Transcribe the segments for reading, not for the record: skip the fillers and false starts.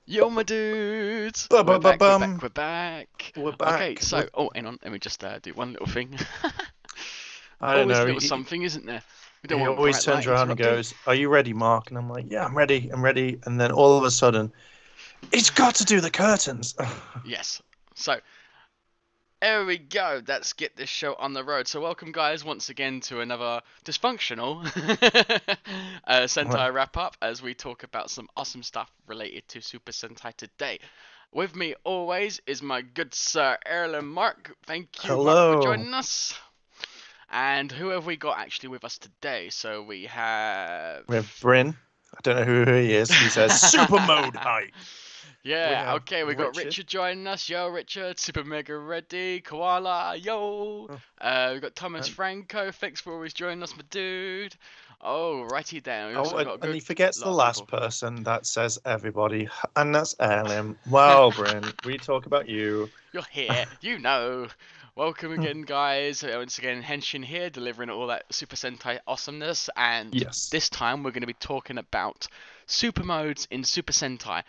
Yo, my dudes! We're back, we're back, Ba-ba-ba-bum. we're back. We're Okay, back so, with, oh, hang on, let me just do one little thing. I don't Always a know. little something, isn't there? We don't He want always bright light turns around and interrupting. goes, "Are you ready, Mark?" And I'm like, "Yeah, I'm ready. I'm ready." And then all of a sudden, he's got to do the curtains. Yes. So, there we go. Let's get this show on the road. So, welcome, guys, once again to another dysfunctional Sentai wrap up as we talk about some awesome stuff related to Super Sentai today. With me always is my good sir Erlen Mark. Thank you, Mark, for Hello. joining us. And who have we got actually with us today? So we have. We have Bryn. I don't know who he is. He says super mode height. We Yeah, have okay, we got Richard. Richard joining us. Yo, Richard, Super Mega Ready, Koala, yo. Oh, We got Thomas and Franco. Thanks for always joining us, my dude. Oh, righty then. We oh, also and, got a and good he forgets the lot of last people. person that says everybody, and that's Ellen. Well, Bryn, we talk about you. You're here, you know. Welcome again, guys. Once again, Henshin here, delivering all that Super Sentai awesomeness. And Yes. this time, we're going to be talking about super modes in Super Sentai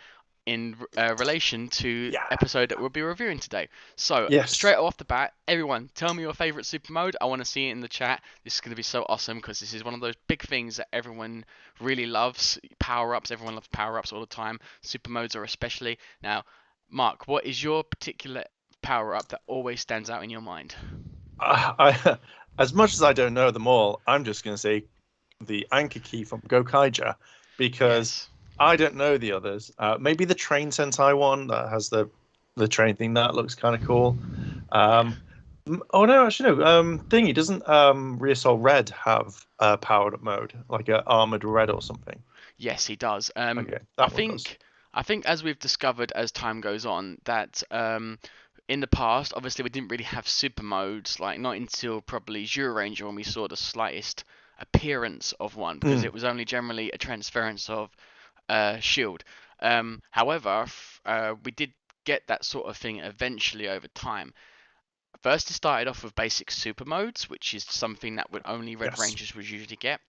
in relation to Yeah. episode that we'll be reviewing today. So, Yes. straight off the bat, everyone, tell me your favorite super mode. I want to see it in the chat. This is going to be so awesome because this is one of those big things that everyone really loves. Power ups, everyone loves power ups all the time. Super modes are especially. Now, Mark, what is your particular power up that always stands out in your mind? As much as I don't know them all, I'm just going to say the anchor key from Gokaiger because Yes. I don't know the others. Maybe the train Sentai one that has the train thing that looks kind of cool. Yeah. Um, oh no, actually no. Thingy doesn't Reassault Red have powered up mode like a armored red or something? Yes, he does. Okay, I that one does. think I think as we've discovered as time goes on that in the past, obviously we didn't really have super modes, like not until probably Ranger when we saw the slightest appearance of one, because Mm, it was only generally a transference of shield. However, we did get that sort of thing eventually over time. First, it started off with basic super modes, which is something that would only Red yes. Rangers would usually get.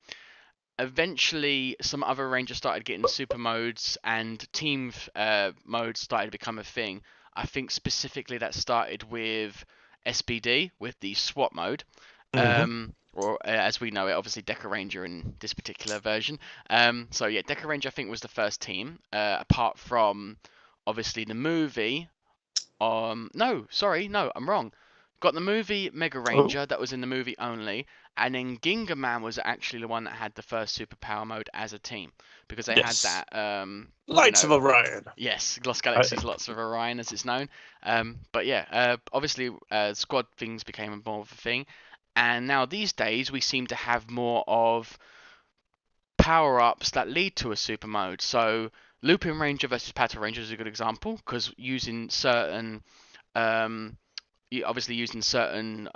Eventually, some other Rangers started getting super modes, and team modes started to become a thing. I think specifically that started with SBD, with the SWAT mode, Hmm. or as we know it, obviously Deca Ranger in this particular version. So yeah, Deca Ranger I think was the first team, apart from obviously the movie. No, sorry, no, I'm wrong. Got the movie Mega Oh, Ranger that was in the movie only, and then Ginga Man was actually the one that had the first superpower mode as a team because they had yes. that, you Lights of know, Orion. yes, Lost I, Galaxies, lots of Orion as it's known. But yeah, obviously squad things became more of a thing, and now these days we seem to have more of power ups that lead to a super mode. So Looping Ranger versus Battle Ranger is a good example because using certain um, obviously using certain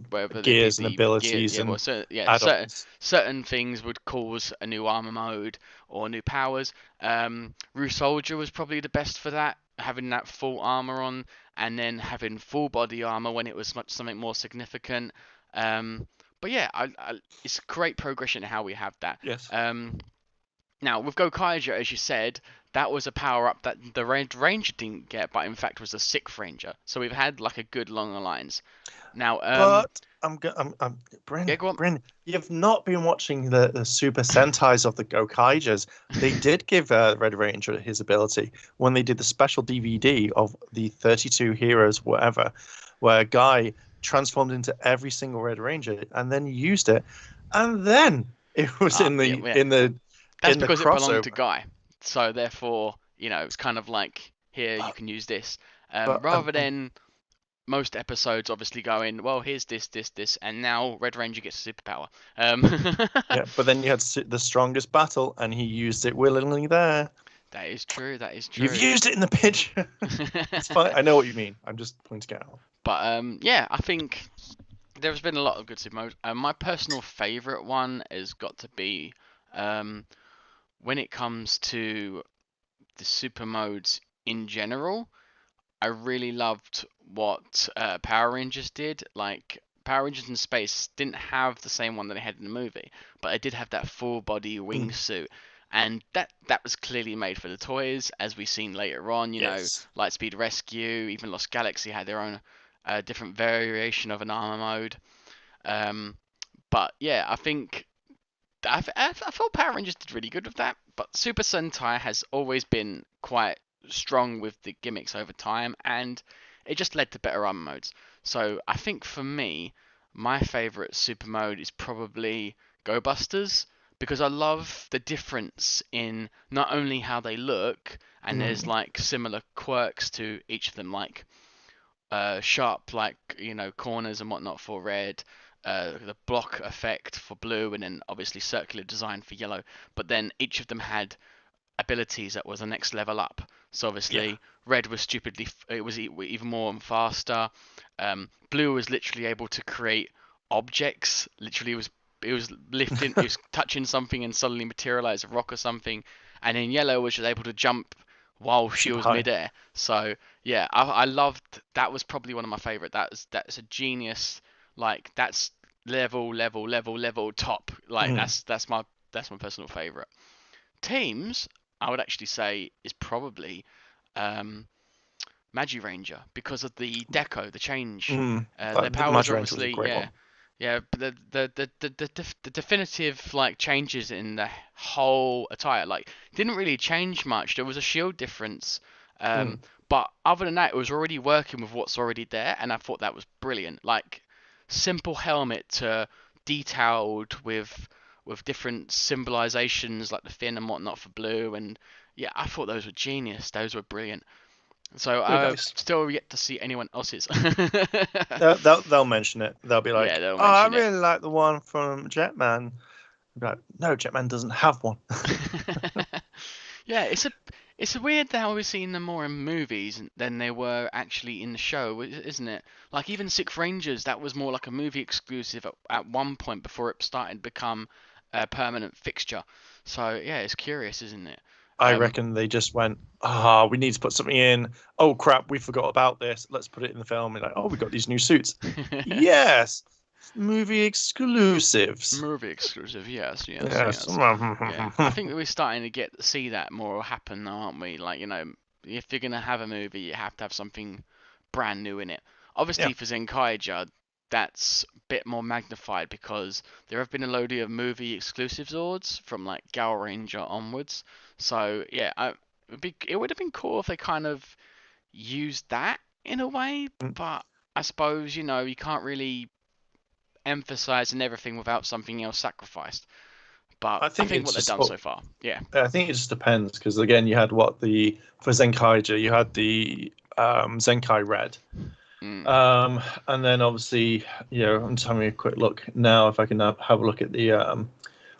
whether they be Gears and the gear, abilities yeah, well, and certain add-ons. certain things would cause a new armor mode or new powers. Rue Soldier was probably the best for that, having that full armor on and then having full body armor when it was much something more significant. But yeah, it's great progression in how we have that. Yes. Um, Now, with Gokaiger, as you said, that was a power up that the Red Ranger didn't get, but in fact was a Sixth Ranger. So we've had like a good long alliance. Now, But yeah, Bryn, go on. Bryn, you've not been watching the Super Sentais of the Gokaijas. They did give Red Ranger his ability when they did the special DVD of the 32 heroes, whatever, where a guy transformed into every single Red Ranger and then used it, and then it was in Yeah, the yeah. in the That's in the because it belonged to crossover. Guy. So therefore, it's kind of like here you But can use this, but rather than most episodes obviously going, well, here's this, and now Red Ranger gets a superpower. yeah, but then you had the strongest battle, and he used it willingly there. That is true. That is You've true. used it in the picture. It's fine. I know what you mean. I'm just pointing it out. But yeah, I think there's been a lot of good super modes. My personal favorite one has got to be um, when it comes to the super modes in general. I really loved what Power Rangers did. Like Power Rangers in Space didn't have the same one that they had in the movie, but it did have that full body Mm. wingsuit. and that was clearly made for the toys, as we've seen later on. Yes. Lightspeed Rescue, even Lost Galaxy had their own different variation of an armor mode. Um, but yeah, I think I thought Power Rangers did really good with that, but Super Sentai has always been quite strong with the gimmicks over time, and it just led to better armor modes. So I think for me, my favorite super mode is probably Go Busters, because I love the difference in not only how they look, and there's Mm. like similar quirks to each of them, like sharp, like corners and whatnot for red, the block effect for blue, and then obviously circular design for yellow. But then each of them had abilities that was the next level up. So Yeah. obviously red was stupidly, it was even more and faster. Blue was literally able to create objects. Literally, it was lifting, it was touching something and suddenly materialize a rock or something. And then yellow was just able to jump while she Super was high. midair. So yeah, I loved that. Was probably one of my favorite. That's a genius. Like that's level top. Like Mm. that's my personal favorite. Teams, I would actually say, is probably um, Magi Ranger because of the deco, the change. Mm. Their The powers Mad are Range was a obviously, great yeah, one. yeah. But the definitive like changes in the whole attire, like didn't really change much. There was a shield difference, Mm. um, but other than that, it was already working with what's already there, and I thought that was brilliant. Like simple helmet to detailed with different symbolizations like the fin and whatnot for blue, and yeah, I thought those were genius. Those were brilliant. So Really I've nice. still yet to see anyone else's. They'll mention it. They'll be Yeah, like, they'll "Oh, I mention it. really like the one from Jetman." I'll be like, "No, Jetman doesn't have one." Yeah, it's weird how we're seeing them more in movies than they were actually in the show, isn't it? Like even Six Rangers, that was more like a movie exclusive at one point before it started to become a permanent fixture. So yeah, it's curious, isn't it? I Um, reckon they just went, "Ah, we need to put something in. Oh crap, we forgot about this. Let's put it in the film." And like, "Oh, we got these new suits." Yes, movie exclusives. movie exclusive, yes, yes, Yes. yes. Yeah, I think we're starting to see that more happen now, aren't we? Like, if you're gonna have a movie, you have to have something brand new in it. Yeah. Obviously, for Zenkaiger, that's a bit more magnified because there have been a load of movie exclusive Zords from like Gal Ranger onwards. So yeah, it would have been cool if they kind of used that in a way, but I suppose you can't really emphasize in everything without something else sacrificed. But I I think think it's what they've just done so far, yeah. I think it just depends because again, you had what the for Zenkaiger, you had the Zenkai Red, Mm, and then obviously, I'm just having a quick look now if I can have a look at the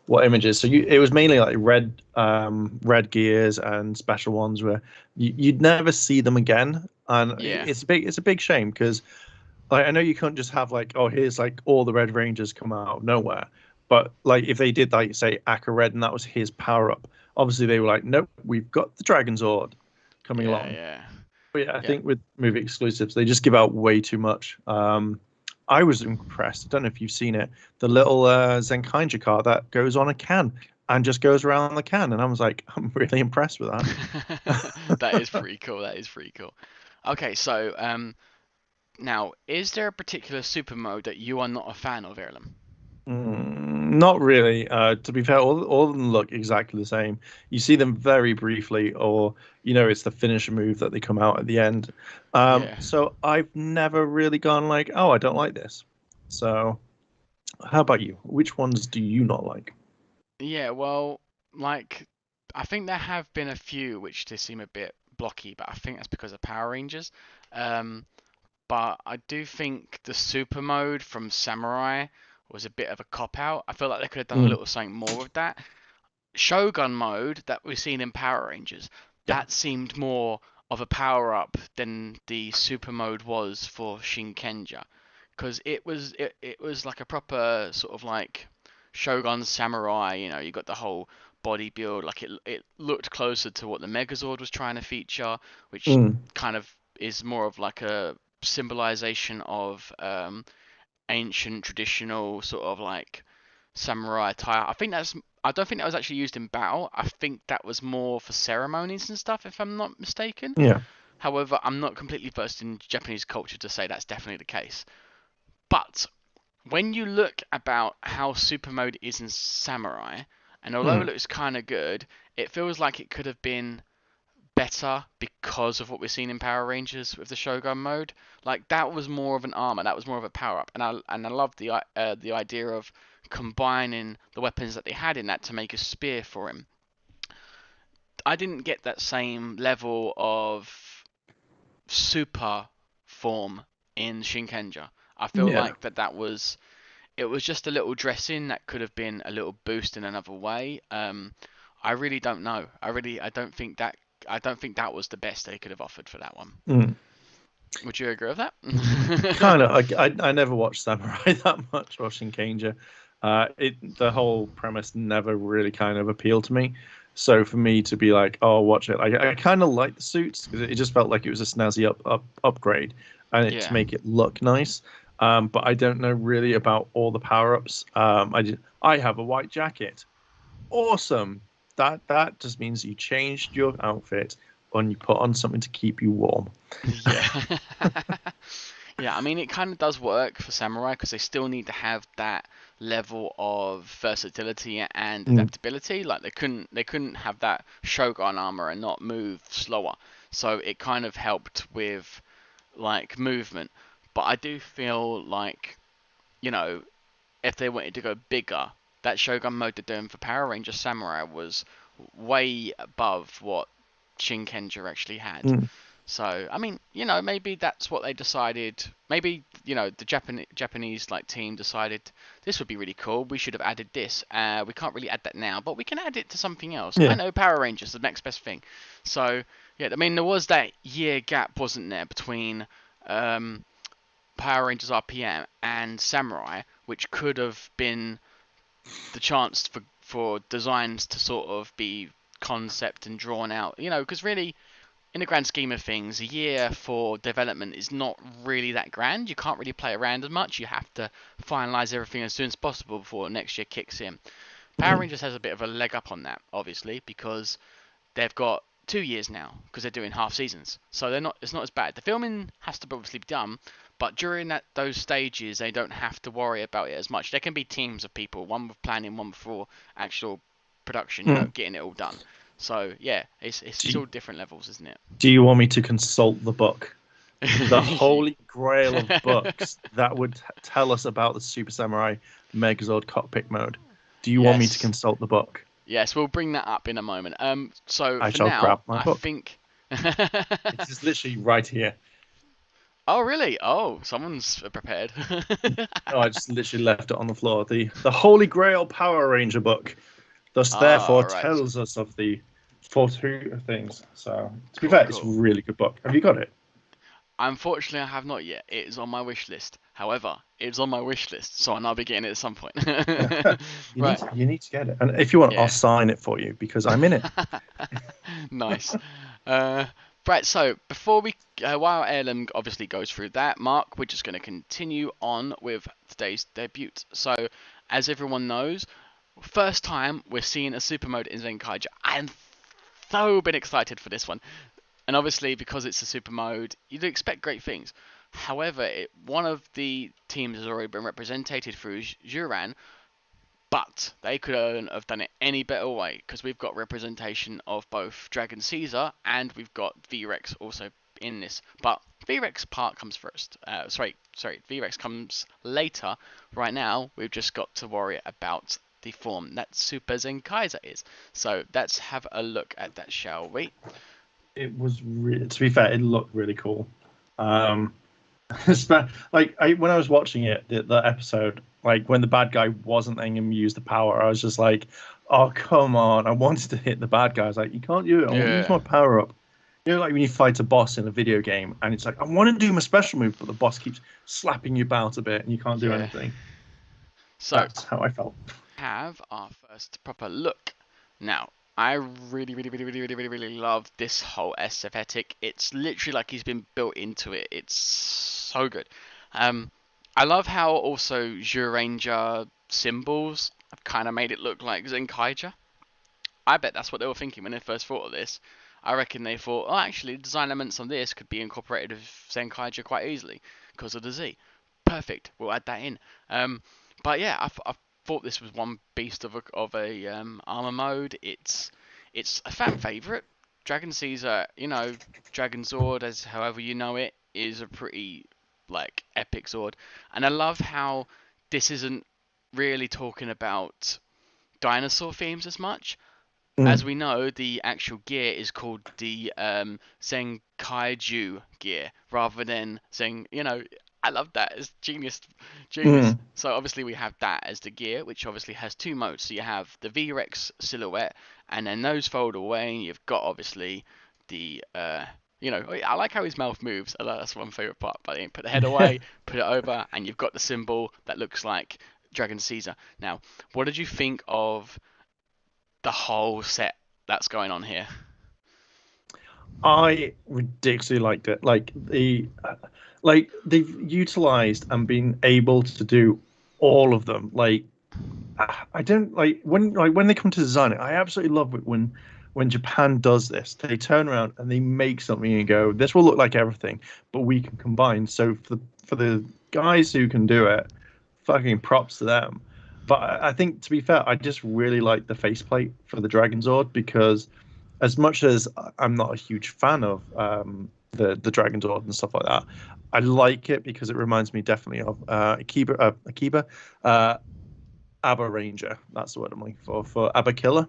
what images. So it was mainly like red gears and special ones where you'd never see them again, and yeah, it's a big shame because like I know you can't just have like, oh, here's like all the Red Rangers come out of nowhere. But like if they did like say Akka Red and that was his power up, obviously they were like, nope, we've got the Dragon Zord coming yeah, along. yeah, But yeah, I yeah. think with movie exclusives, they just give out way too much. I was impressed. I don't know if you've seen it. The little Zenkaiger car that goes on a can and just goes around the can, and I was like, I'm really impressed with That is that. pretty cool. That is pretty cool. Okay, so now is there a particular super mode that you are not a fan of, Erlem? Not really. To be fair, all of them look exactly the same. You see them very briefly, or it's the finisher move that they come out at the end. Yeah, So I've never really gone like, oh, I don't like this. So how about you? Which ones do you not like? yeah. Well, like I think there have been a few which just seem a bit blocky, but I think that's because of Power Rangers. Um, but I do think the super mode from Samurai was a bit of a cop out. I feel like they could have done a Mm, little something more with that. Shogun mode that we've seen in Power Rangers, yeah. that seemed more of a power up than the super mode was for Shinkenja, because it was like a proper sort of like Shogun Samurai. You got the whole body build, like it looked closer to what the Megazord was trying to feature, which Mm, kind of is more of like a symbolization of ancient traditional sort of like samurai attire. I don't think that was actually used in battle. I think that was more for ceremonies and stuff, if I'm not mistaken. Yeah. However, I'm not completely versed in Japanese culture to say that's definitely the case. But when you look about how super mode is in samurai, and although it Mm. looks kind of good, it feels like it could have been better because of what we're seeing in Power Rangers with the Shogun mode. Like that was more of an armor, that was more of a power up, and I loved the idea of combining the weapons that they had in that to make a spear for him. I didn't get that same level of super form in Shinkenger. I feel Yeah. like that was it was just a little dressing that could have been a little boost in another way. I really don't know. I don't think that was the best they could have offered for that one. Mm. Would you agree with that? Kind of. I never watched Samurai that much, watching Kanger. The whole premise never really kind of appealed to me. So for me to be like, oh, watch it, I kind of like the suits because it just felt like it was a snazzy upgrade, and to Yeah. make it look nice. But I don't know really about all the power ups. I have a white jacket. Awesome. That just means you changed your outfit and you put on something to keep you warm. Yeah. Yeah, I mean it kind of does work for samurai because they still need to have that level of versatility and Mm. adaptability. Like they couldn't have that Shogun armor and not move slower. So it kind of helped with like movement. But I do feel like, you know, if they wanted to go bigger, that Shogun mode they're doing for Power Rangers Samurai was way above what Shinkenger actually had. Mm. So, I mean, maybe that's what they decided. Maybe, the Japanese like team decided this would be really cool. We should have added this. We can't really add that now, but we can add it to something else. I Yeah. know Power Rangers, the next best thing. So, yeah, I mean, there was that year gap, wasn't there, between um, Power Rangers RPM and Samurai, which could have been the chance for designs to sort of be concept and drawn out. Because really, in the grand scheme of things, a year for development is not really that grand. You can't really play around as much. You have to finalize everything as soon as possible before next year kicks in. Power Mm. Rangers has a bit of a leg up on that, obviously, because they've got 2 years now because they're doing half seasons. So they're not. It's not as bad. The filming has to obviously be done, but during those stages, they don't have to worry about it as much. There can be teams of people, one with planning, one for actual production. Mm. Getting it all done. So yeah, it's Do, all different levels, isn't it? do you want me to consult the book? The holy grail of books that would tell us about the Super Samurai Megazord cockpit mode. Do you want me to Yes. consult the book? Yes, we'll bring that up in a moment. So I for shall now, grab my I book. think. It is literally right here. Oh, really? Oh, someone's prepared. No, I just literally left it on the floor. The Holy Grail Power Ranger book, thus Ah, therefore right. tells us of the 42 things. So to be Cool, fair, it's a cool. really good book. Have you got it? Unfortunately, I have not yet. It is on my wish list. However, it's on my wish list, so I'll now be getting it at some point. Right. You need to get it. And if you want, I'll Yeah. sign it for you because I'm in it. Nice. Uh, right. So before while Heirloom obviously goes through that, Mark, we're just going to continue on with today's debut. So, as everyone knows, first time we're seeing a super mode in Zenkaiger. I'm so been excited for this one. And obviously, because it's a super mode, you'd expect great things. However, one of the teams has already been represented through Juran, but they could have done it any better way because we've got representation of both Dragon Caesar and we've got V-Rex also in this. But V-Rex part comes first. Sorry, V-Rex comes later. Right now, we've just got to worry about the form that Super Zenkaiser is. So let's have a look at that, shall we? It was to be fair, it looked really cool. Um, when I was watching it, the episode, like when the bad guy wasn't letting him use the power, I was just like, "Oh come on!" I wanted to hit the bad guy. I was like, "You can't do it. I want to use Yeah. my power up." Like when you fight a boss in a video game, and it's like, "I want to do my special move," but the boss keeps slapping you about a bit, and you can't do Yeah. anything. So, That's how I felt. have our first proper look. Now, I really, really, really, really, really, really, really love this whole aesthetic. It's literally like he's been built into it. It's so good. Um, I love how also Ranger symbols have kind of made it look like Zenkaiger. I bet that's what they were thinking when they first thought of this. I reckon they thought, oh, actually, design elements on this could be incorporated with Zenkaiger quite easily because of the Z. Perfect. We'll add that in. But yeah, I thought this was one beast of a armor mode. It's a fan favorite. Dragon Caesar, Dragon Zord, as however you know it, is a pretty like epic Zord, and I love how this isn't really talking about dinosaur themes as much. As Mm. we know, the actual gear is called the Zenkaiju gear rather than Zen. I love that. It's genius, genius. Mm. So obviously we have that as the gear, which obviously has two modes. So you have the V-Rex silhouette, and then those fold away, and you've got obviously the I like how his mouth moves. That's one favorite part. But you put the head away, put it over, and you've got the symbol that looks like Dragon Caesar. Now, what did you think of the whole set that's going on here? I ridiculously liked it. Like they've utilized and been able to do all of them. I don't like when they come to design it. I absolutely love it when Japan does this. They turn around and they make something and go, "This will look like everything, but we can combine." So for the guys who can do it, fucking props to them. But I think, to be fair, I just really like the faceplate for the Dragon Zord because, as much as I'm not a huge fan of the Dragon Zord and stuff like that, I like it because it reminds me definitely of Akiba, Abba Ranger. That's the word I'm looking for Abba Killer.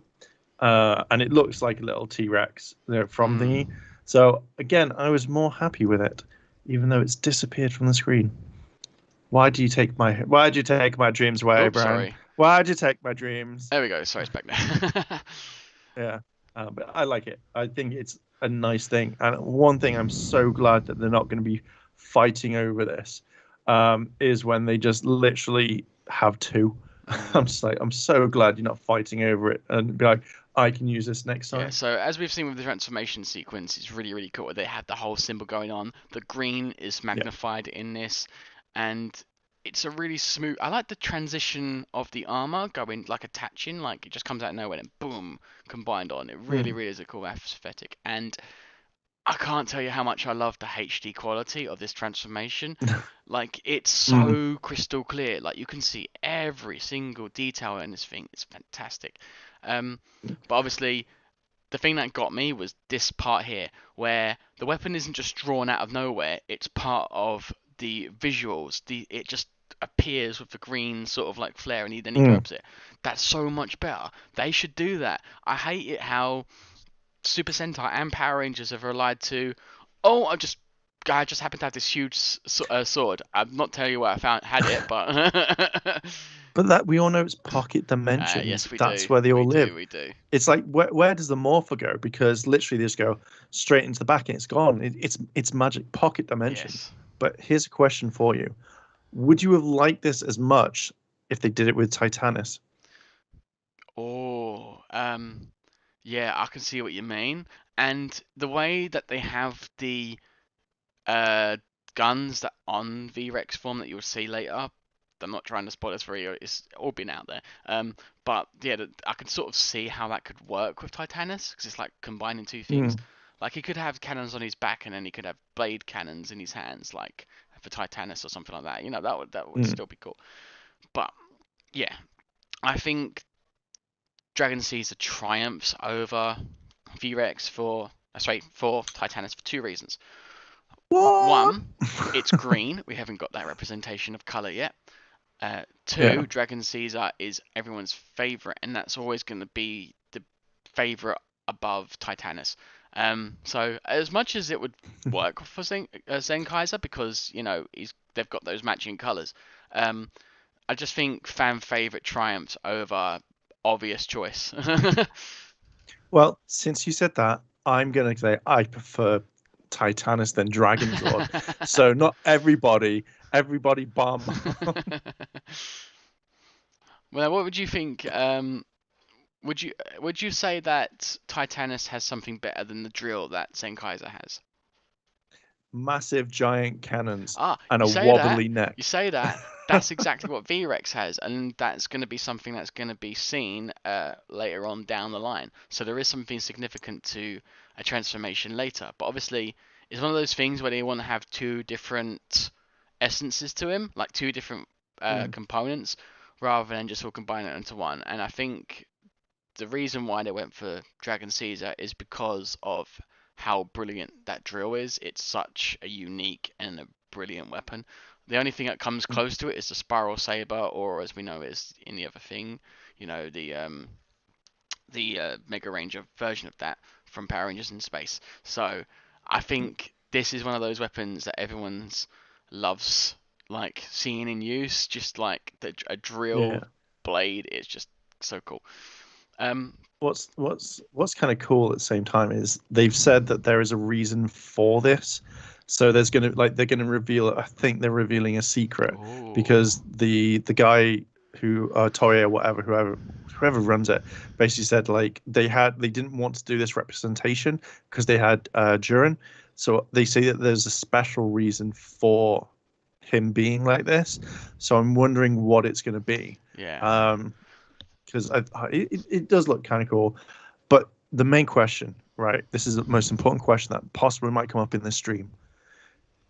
And it looks like a little T-Rex from thingy. Mm. So again, I was more happy with it, even though it's disappeared from the screen. Why'd you take my dreams away, Oops, Brian? sorry. Why'd you take my dreams? There we go. Sorry, it's back there. Yeah, but I like it. I think it's a nice thing. And one thing I'm so glad that they're not going to be fighting over this is when they just literally have two. I'm Mm. just like, I'm so glad you're not fighting over it and be like, I can use this next Yeah, time. so as we've seen with the transformation sequence, it's really, really cool. They have the whole symbol going on. The green is Yeah. magnified in this, and it's a really smooth. I like the transition of the armor going like attaching, like it just comes out of nowhere and boom, combined on. It really, Mm. really is a cool aesthetic. And I can't tell you how much I love the HD quality of this transformation. Like it's Mm. so crystal clear. Like you can see every single detail in this thing. It's fantastic. Um, but obviously the thing that got me was this part here, where the weapon isn't just drawn out of nowhere. It's part of the visuals. It just appears with the green sort of like flare, and then he Mm. grabs it. That's so much better. They should do that. I hate it how Super Sentai and Power Rangers have relied to. Oh, I just happen to have this huge sword. I'm not telling you where I had it, but But that we all know it's pocket dimensions. yes, we That's do, where they we all do, live. we do. It's like where does the morpher go? Because literally they just go straight into the back and it's gone. It's magic pocket dimensions. Yes. But here's a question for you: would you have liked this as much if they did it with Titanus? Oh, yeah, I can see what you mean. And the way that they have the uh guns that on V-Rex form that you'll see later. I'm not trying to spoil this for you. It's all been out there. But yeah, I can sort of see how that could work with Titanus because it's like combining two things. Mm. Like he could have cannons on his back and then he could have blade cannons in his hands, like for Titanus or something like that. That would Mm. still be cool. But yeah, I think Dragon Caesar triumphs over V-Rex for Titanus for two reasons. What? One, it's green. We haven't got that representation of color yet. Yeah. Two, Dragon Caesar is everyone's favorite, and that's always going to be the favorite above Titanus. So as much as it would work for Zenkaiser because they've got those matching colors, um, I just think fan favorite triumphs over obvious choice. Well, since you said that, I'm gonna say I prefer Titanus than Dragon Zord. So not everybody bomb. Well, what would you think? Would you say that Titanus has something better than the drill that Zenkaiser has? massive giant cannons Ah, and you a say that, wobbly you neck. say that. That's exactly what V-Rex has, and that's going to be something that's going to be seen later on down the line. So there is something significant to a transformation later. But obviously, it's one of those things where they want to have two different essences to him, like two different Mm, components, rather than just all combine it into one. And I think the reason why they went for Dragon Caesar is because of how brilliant that drill is. It's such a unique and a brilliant weapon. The only thing that comes mm, close to it is the Spiral Saber, or as we know is in the other thing, the Mega Ranger version of that from Power Rangers in Space. So I think this is one of those weapons that everyone's loves, like seeing in use. Just like a drill yeah. blade is just so cool. Um, What's kind of cool at the same time is they've said that there is a reason for this. So there's gonna like they're gonna reveal. I think they're revealing a secret oh, because the guy who Toei or whoever runs it basically said like they didn't want to do this representation because they had Durin. So they say that there's a special reason for him being like this. So I'm wondering what it's going to be. yeah. Um, because it does look kind of cool. But the main question, right? This is the most important question that possibly might come up in this stream.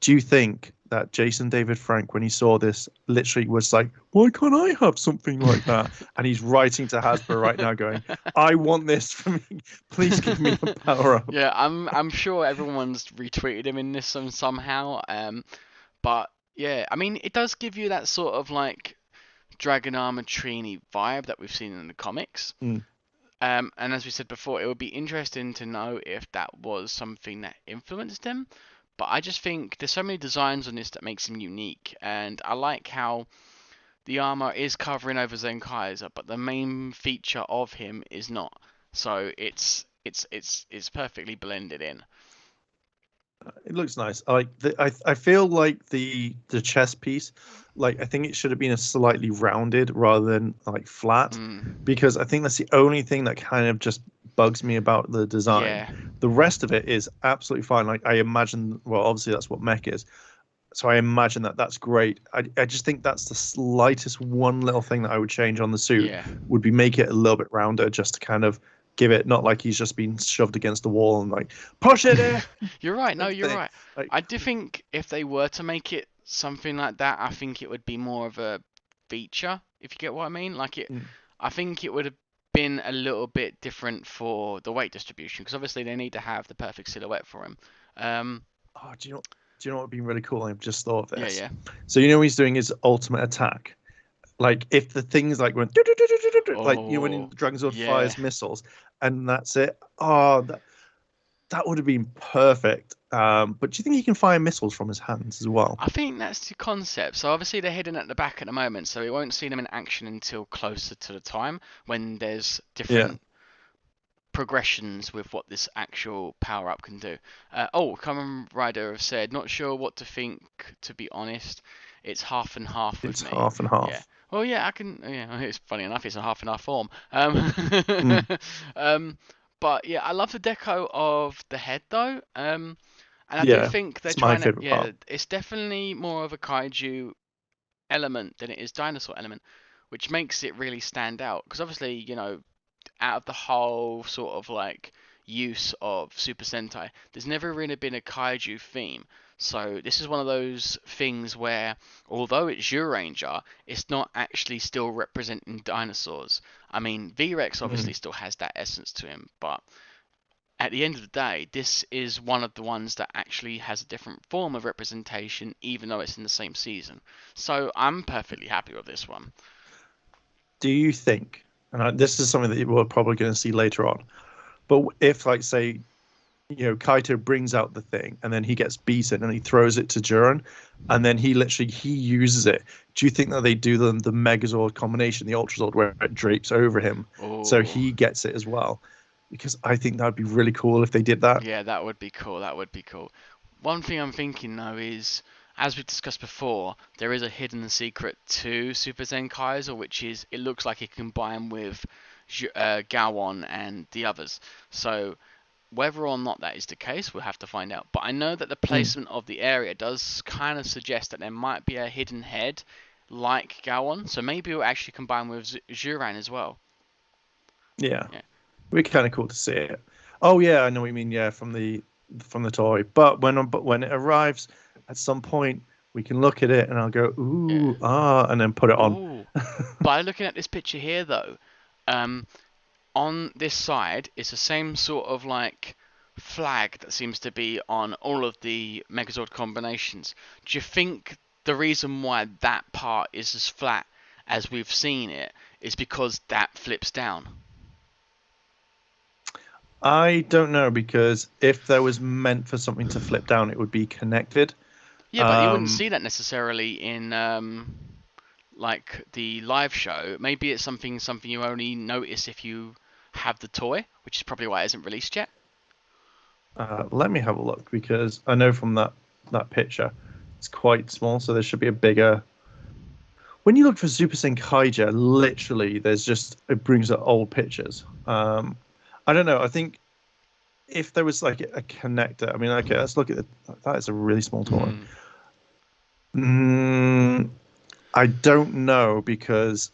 Do you think that Jason David Frank, when he saw this, literally was like, "Why can't I have something like that?" And he's writing to Hasbro right now, going, "I want this for me. Please give me a power up." Yeah, I'm sure everyone's retweeted him in this somehow. But yeah, I mean, it does give you that sort of like Dragon Armor Trini vibe that we've seen in the comics. Mm. And as we said before, it would be interesting to know if that was something that influenced him. But I just think there's so many designs on this that makes him unique, and I like how the armor is covering over Zenkaiser, but the main feature of him is not. So it's perfectly blended in. It looks nice. I feel like the chest piece, like I think it should have been a slightly rounded rather than like flat, Mm, because I think that's the only thing that kind of just bugs me about the design. yeah, The rest of it is absolutely fine. Like I imagine, well, obviously that's what mech is, so I imagine that that's great. I just think that's the slightest one little thing that I would change on the suit yeah. would be make it a little bit rounder, just to kind of give it not like he's just been shoved against the wall and like push it in You're right. No, type of you're thing. right. Like, I do think if they were to make it something like that, I think it would be more of a feature, if you get what I mean. Like it, mm, I think it would have been a little bit different for the weight distribution because obviously they need to have the perfect silhouette for him. Um, oh, do you know what would be really cool? I've just thought of yeah, this. yeah. So you know he's doing his ultimate attack. Like if the things like went like when Oh, Dragon Zord yeah. fires missiles and that's it. Oh, that would have been perfect. But do you think he can fire missiles from his hands as well? I think that's the concept. So obviously they're hidden at the back at the moment, so we won't see them in action until closer to the time when there's Yeah. different progressions with what this actual power up can do. Oh, Kamen Rider have said, not sure what to think, to be honest. It's half and half with It's me. half and Yeah. half. Well, yeah, I can. Yeah, it's funny enough. It's a half and half form. Mm, Um, but yeah, I love the deco of the head though. And I do yeah, think they're it's my trying to. favorite Yeah, part. it's definitely more of a kaiju element than it is dinosaur element, which makes it really stand out. Because obviously, out of the whole sort of like use of Super Sentai, there's never really been a kaiju theme. So this is one of those things where, although it's Ranger, it's not actually still representing dinosaurs. I mean, V-Rex Mm. obviously still has that essence to him, but at the end of the day, this is one of the ones that actually has a different form of representation, even though it's in the same season. So I'm perfectly happy with this one. Do you think, and this is something that we're probably going to see later on, but if, like, say, Kaito brings out the thing and then he gets beaten and he throws it to Jiren and then he uses it. Do you think that they do the Megazord combination, the Ultrazord, where it drapes over him so Oh, he gets it as well? Because I think that would be really cool if they did that. yeah, that would be cool. That would be cool. One thing I'm thinking though is, as we discussed before, there is a hidden secret to Super Zenkaiser, which is it looks like it can combine with Gowon and the others. So Whether or not that is the case, we'll have to find out. But I know that the Mm, placement of the area does kind of suggest that there might be a hidden head like Gowon, so maybe it'll actually combine with Zuran as well. yeah, Yeah, it'd be kind of cool to see it. Oh yeah, I know what you mean. Yeah, from the toy. But when it arrives, at some point we can look at it and I'll go yeah. ooh and then put it on. Ooh. By looking at this picture here, though, um, on this side is the same sort of like flag that seems to be on all of the Megazord combinations. Do you think the reason why that part is as flat as we've seen it is because that flips down? I don't know because if there was meant for something to flip down, it would be connected. Yeah, but you wouldn't Um, see that necessarily in like the live show. Maybe it's something you only notice if you have the toy, which is probably why it isn't released yet. Let me have a look because I know from that picture it's quite small, so there should be a bigger. When you look for Super Zenkaiger, literally, there's just it brings up old pictures. I don't know. I think if there was like a connector, I mean, okay, let's look at it. That is a really small toy. Hmm. Mm, I don't know because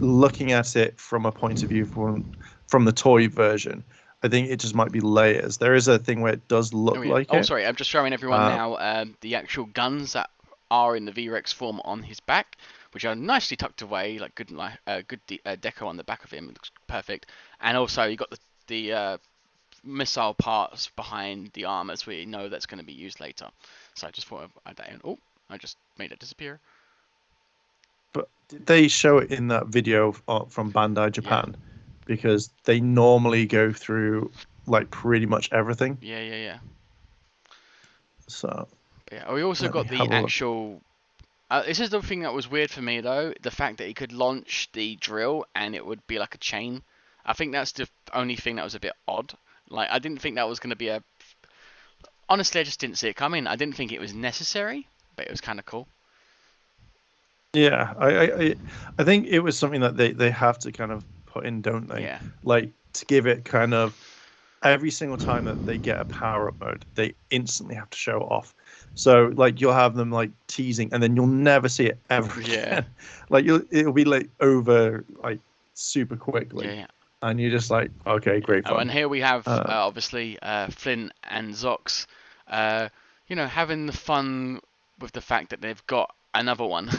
looking at it from a point of view from the toy version, I think it just might be layers. There is a thing where it does Oh look yeah. like Oh it. sorry, I'm just showing everyone Uh, now the actual guns that are in the V-Rex form on his back, which are nicely tucked away, like good deco on the back of him. It looks perfect. And also you got the missile parts behind the arm, as we know that's going to be used later. So I just thought I'd add that in. Oh, I just made it disappear. but did they show it in that video from Bandai Yeah. Japan? Because they normally go through like pretty much everything. Yeah, yeah, yeah. So Yeah. We also let me got the have a look. actual. This is the thing that was weird for me though, the fact that he could launch the drill and it would be like a chain. I think that's the only thing that was a bit odd. Like I didn't think that was going to be a. Honestly, I just didn't see it coming. I didn't think it was necessary, but it was kind of cool. Yeah, I think it was something that they have to kind of put in, don't they? Yeah. Like to give it kind of every single time that they get a power up mode, they instantly have to show it off. So like you'll have them like teasing, and then you'll never see it ever Yeah. again. Like it'll be like over like super quickly, Yeah. Yeah. and you're just like, okay, Yeah. great Oh, fun. and here we have Uh, obviously Flynn and Zox, uh, having the fun with the fact that they've got another one.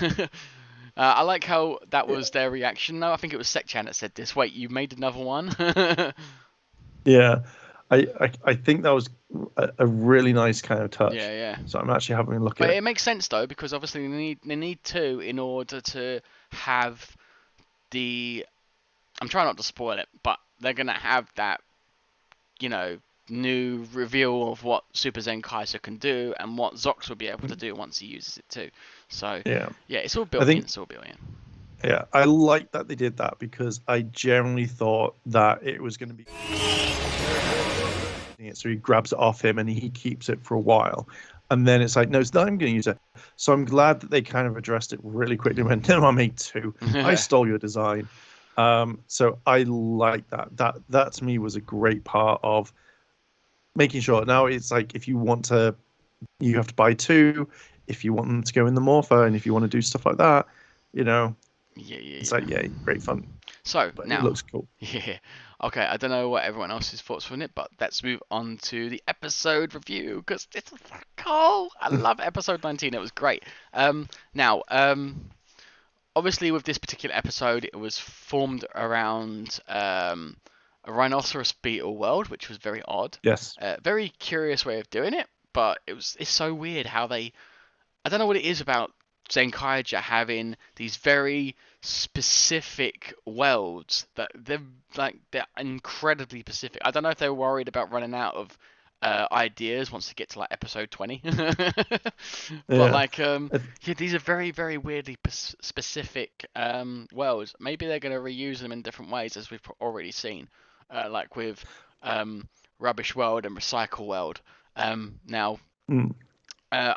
I like how that was their reaction. No, I think it was Sekchan that said this. Wait, you made another one? yeah, I think that was a really nice kind of touch. Yeah, yeah. So I'm actually having a look at But it. it makes sense though because obviously they need two in order to have the. I'm trying not to spoil it, but they're gonna have that you know new reveal of what Super Zenkaiser can do and what Zox will be able to do once he uses it too. So Yeah, yeah, it's all I built in. think It's all built in. yeah, I like that they did that because I generally thought that it was going to be so he grabs it off him and he keeps it for a while, and then it's like no, I'm going to use it. So I'm glad that they kind of addressed it really quickly. And went, no, I made two. I stole your design. So I like that. That to me was a great part of making sure. Now it's like if you want to, you have to buy two. If you want them to go in the morpher, and if you want to do stuff like that, you know, Yeah, it's yeah, like yeah. yeah, great fun. So But it now, looks cool. yeah, okay. I don't know what everyone else's thoughts were on it, but let's move on to the episode review because this is so cool. I love episode 19. It was great. Now, obviously with this particular episode, it was formed around a rhinoceros beetle world, which was very odd. Yes. Very curious way of doing it, but it's so weird how they. I don't know what it is about Zenkaiger having these very specific worlds that they're incredibly specific. I don't know if they were worried about running out of ideas once they get to like episode 20. But Yeah. like Uh, yeah, these are very very weirdly specific worlds. Maybe they're going to reuse them in different ways as we've already seen, like with um, Rubbish World and Recycle World. Now mm.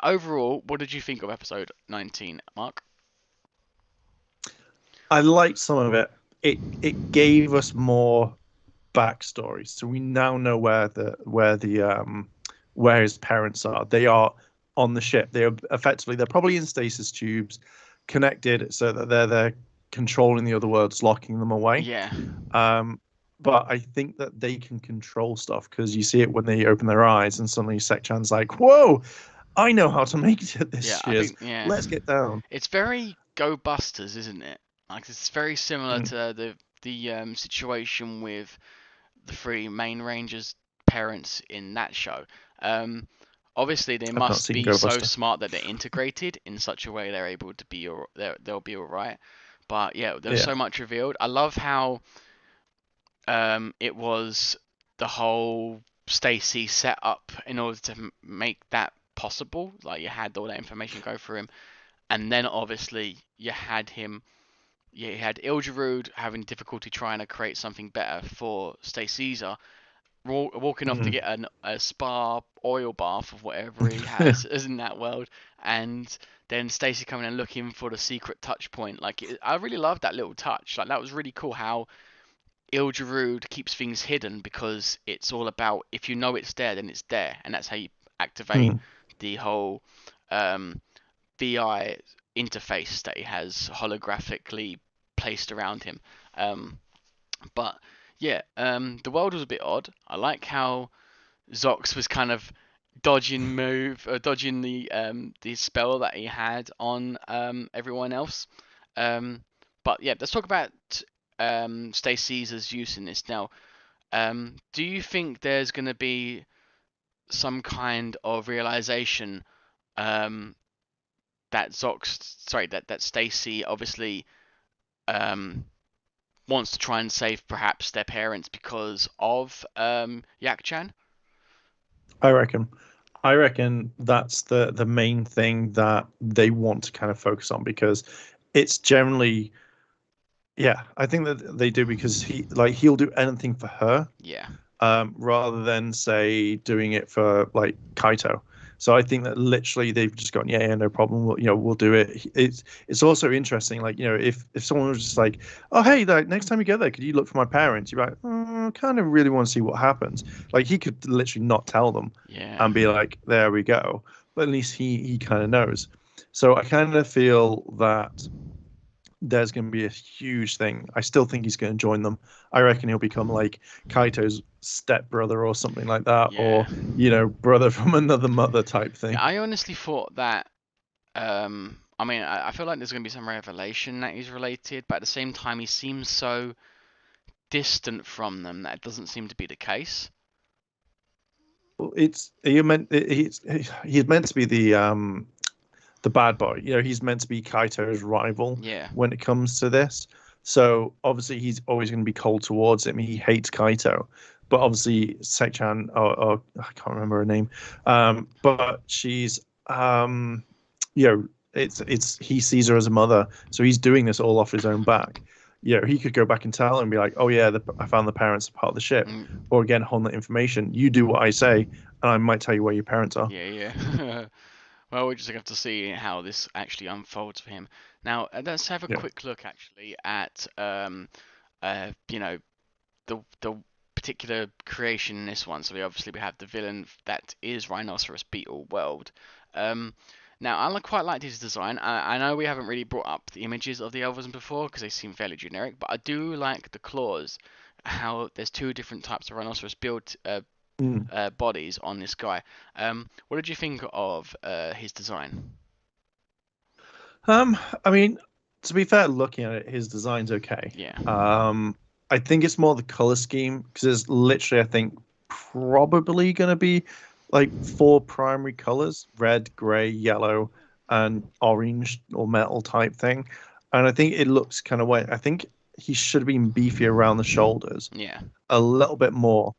overall, what did you think of episode 19, Mark? I liked some of it. It gave us more. backstory. So we now know where his parents are. They are on the ship. They're probably in stasis tubes, connected so that they're there controlling the other worlds, locking them away. Yeah, Um, but I think that they can control stuff because you see it when they open their eyes and suddenly Sekchan's like, "Whoa, I know how to make it this yeah, I shiz. think yeah, Let's get down." it's very Go Busters, isn't it? Like it's very similar Mm, to the situation with the three main Rangers' parents in that show. Um, Obviously, they I've not must seen be Go so Buster. smart that they're integrated in such a way they're able to be they'll be all right. But yeah, there's Yeah. so much revealed. I love how it was the whole Stacy set up in order to make that possible. Like you had all that information go through him, and then obviously you had him. Yeah, you had Ilgerud having difficulty trying to create something better for Stay Caesar, walking off to Mm. get a spa oil bath of whatever he has in that world, and then Stacy coming and looking for the secret touch point. Like I really loved that little touch. Like that was really cool how Ilgerud keeps things hidden because it's all about if you know it's there, then it's there, and that's how you activate Mm. the whole um, VI interface that he has holographically placed around him. Um, but yeah, the world was a bit odd. I like how Zox was kind of dodging the spell that he had on everyone else. Um, but yeah, let's talk about Stay Caesar's use in this now. Do you think there's going to be some kind of realization um, that that Stacy obviously um, wants to try and save perhaps their parents because of Yak-chan? I reckon. I reckon that's the main thing that they want to kind of focus on because it's generally, yeah, I think that they do because he'll do anything for her, Yeah, rather than say doing it for like Kaito. So I think that literally they've just gone, yeah, yeah, no problem. We'll do it. It's also interesting, like if someone was just like, oh hey, like next time you get there, could you look for my parents? You're like, kind of really want to see what happens. Like he could literally not tell them yeah, and be like, there we go. But at least he kind of knows. So I kind of feel that there's going to be a huge thing. I still think he's going to join them. I reckon he'll become like Kaito's stepbrother or something like that, yeah. or brother from another mother type Yeah, thing. I honestly thought that. I mean, I feel like there's going to be some revelation that he's related, but at the same time, he seems so distant from them that it doesn't seem to be the case. It's he meant he's meant to be the bad boy. He's meant to be Kaito's rival Yeah, when it comes to this. So obviously he's always going to be cold towards him. He hates Kaito, but obviously Sechan, or I can't remember her name, but she's you know it's he sees her as a mother, so he's doing this all off his own back. He could go back and tell her and be like, "Oh yeah, I found the parents are part of the ship," mm, or again, hold that information. You do what I say, and I might tell you where your parents are. yeah, yeah. Well, we just have to see how this actually unfolds for him. Now, let's have a Yeah. quick look actually at you know, the particular creation in this one. So we have the villain that is Rhinoceros Beetle World. Um, Now quite liked his design. I know we haven't really brought up the images of the Elversm before because they seem fairly generic, but I do like the claws. How there's two different types of rhinoceros built Mm. bodies on this guy. What did you think of his design? Um, I mean, to be fair, looking at it, his design's okay. Yeah, I think it's more the color scheme because there's literally, I think, probably going to be like four primary colors: red, gray, yellow, and orange or metal type thing. And I think it looks kind of weird. I think he should have been beefy around the shoulders yeah, a little bit more.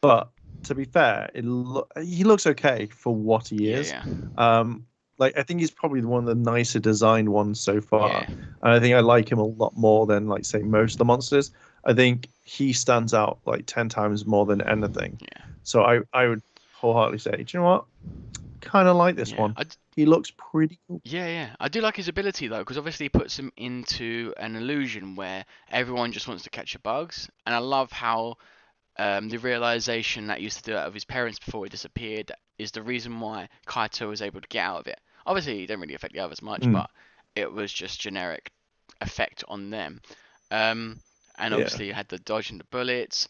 But to be fair, he looks okay for what he yeah, is. yeah, Um, like I think he's probably one of the nicer designed ones so far, yeah, and I think I like him a lot more than like say most of the monsters. I think he stands out like 10 times more than anything. yeah, So I would wholeheartedly say, do you know what? Kind of like this yeah. one. He looks pretty cool. Yeah, yeah. I do like his ability though, because obviously he puts him into an illusion where everyone just wants to catch the bugs, and I love how the realization that he used to do that with his parents before he disappeared is the reason why Kaito was able to get out of it. Obviously, it didn't really affect the others much, Mm, but it was just generic effect on them. Um, and yeah. obviously, you had the dodging the bullets.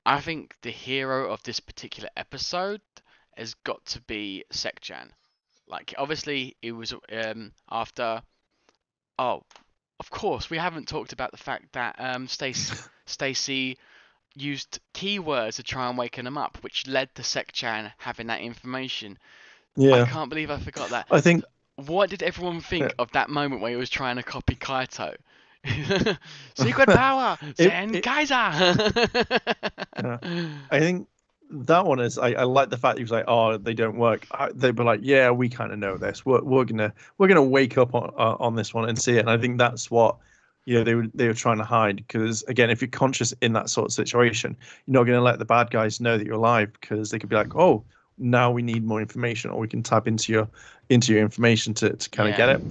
I think the hero of this particular episode has got to be Sekchan. Like, obviously, it was after. Oh, of course, we haven't talked about the fact that Stacy used keywords to try and waken him up, which led to Sekchan having that information. I Yeah. can't believe I forgot that. I think. What did everyone Yeah. think of that moment where he was trying to copy Kaito? Secret power, it Zenkaiger. Yeah. I think that one is. I like the fact he was like, "Oh, they don't work." They'd be like, "Yeah, we kind of know this. We're gonna wake up on this one and see it." And I think that's what they were trying to hide because again, if you're conscious in that sort of situation, you're not going to let the bad guys know that you're alive because they could be like, "Oh, now we need more information, or we can tap into your information to kind of Yeah, get it."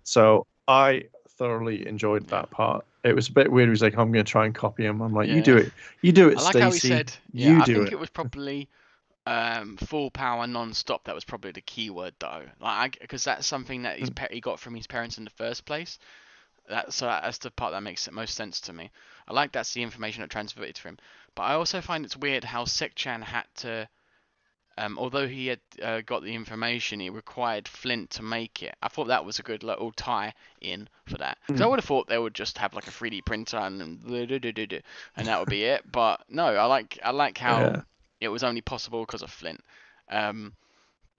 So I thoroughly enjoyed yeah, that part. It was a bit weird. He was like, "I'm going to try and copy him." I'm like, "You do yeah. it. You do it, I like how he Stacy. said, yeah, You I do think it." it was probably full power non-stop. That was probably the key word though, like because that's something that Mm, he got from his parents in the first place. That's the part that makes it most sense to me. I like that's the information that transferred to him. But I also find it's weird how Sekchan had to, although he had got the information, he required Flint to make it. I thought that was a good little tie in for that. Because I mm. would have thought they would just have like a 3D printer and that would be it. But no, I like how Yeah, it was only possible because of Flint. Um,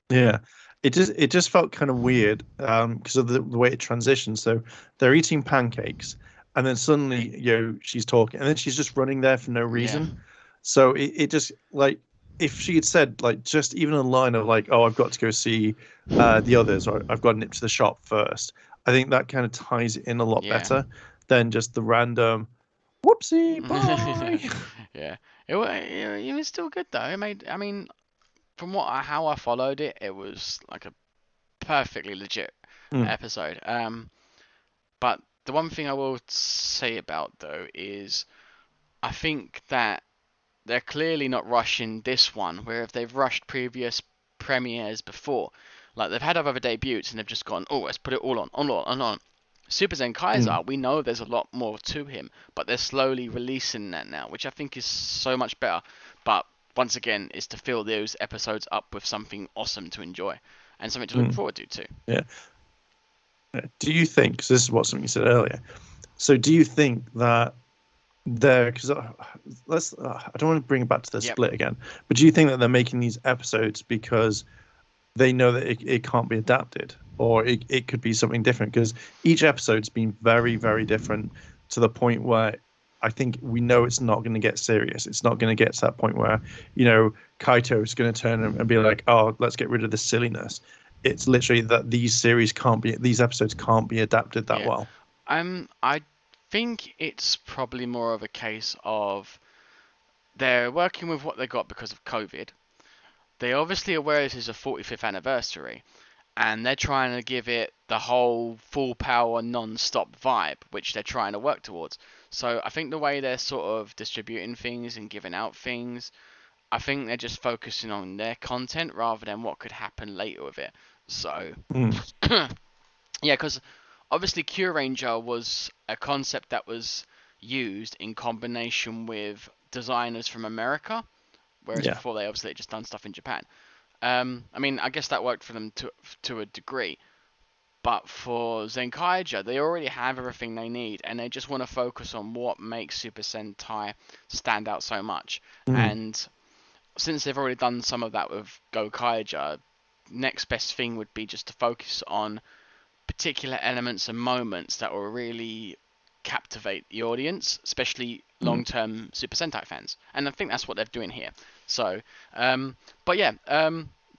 yeah. It just felt kind of weird because of the way it transitions. So they're eating pancakes, and then suddenly, she's talking, and then she's just running there for no yeah, reason. So it just like if she had said like just even a line of like, "Oh, I've got to go see the others," or "I've got to nip to the shop first," I think that kind of ties it in a lot yeah. better than just the random whoopsie bye. Yeah, it was still good though. It made, I mean, from how I followed it, it was like a perfectly legit Mm, episode. But the one thing I will say about though is I think that they're clearly not rushing this one, where if they've rushed previous premieres before, like they've had other debuts and they've just gone, oh, let's put it all on. Super mm, Zenkaiser, we know there's a lot more to him, but they're slowly releasing that now, which I think is so much better. But once again, is to fill those episodes up with something awesome to enjoy and something to look mm. forward to too. Yeah. Do you think, because this is what something you said earlier, so do you think that they're, because I don't want to bring it back to the Yep. split again, but do you think that they're making these episodes because they know that it can't be adapted or it could be something different? Because each episode's been very, very different to the point where I think we know it's not going to get serious. It's not going to get to that point where, Kaito is going to turn and be like, oh, let's get rid of the silliness. It's literally that these episodes can't be adapted that Yeah. well. I think it's probably more of a case of they're working with what they got because of COVID. They're obviously aware this is a 45th anniversary, and they're trying to give it the whole full power non-stop vibe, which they're trying to work towards. So I think the way they're sort of distributing things and giving out things, I think they're just focusing on their content rather than what could happen later with it. So Mm, yeah, because obviously Cure Ranger was a concept that was used in combination with designers from America, whereas yeah. before they obviously had just done stuff in Japan. I mean, I guess that worked for them to a degree, but for Zenkaiger, they already have everything they need, and they just want to focus on what makes Super Sentai stand out so much. Mm, And since they've already done some of that with Gokaiger, next best thing would be just to focus on particular elements and moments that will really captivate the audience, especially mm, long-term Super Sentai fans. And I think that's what they're doing here. So, but yeah,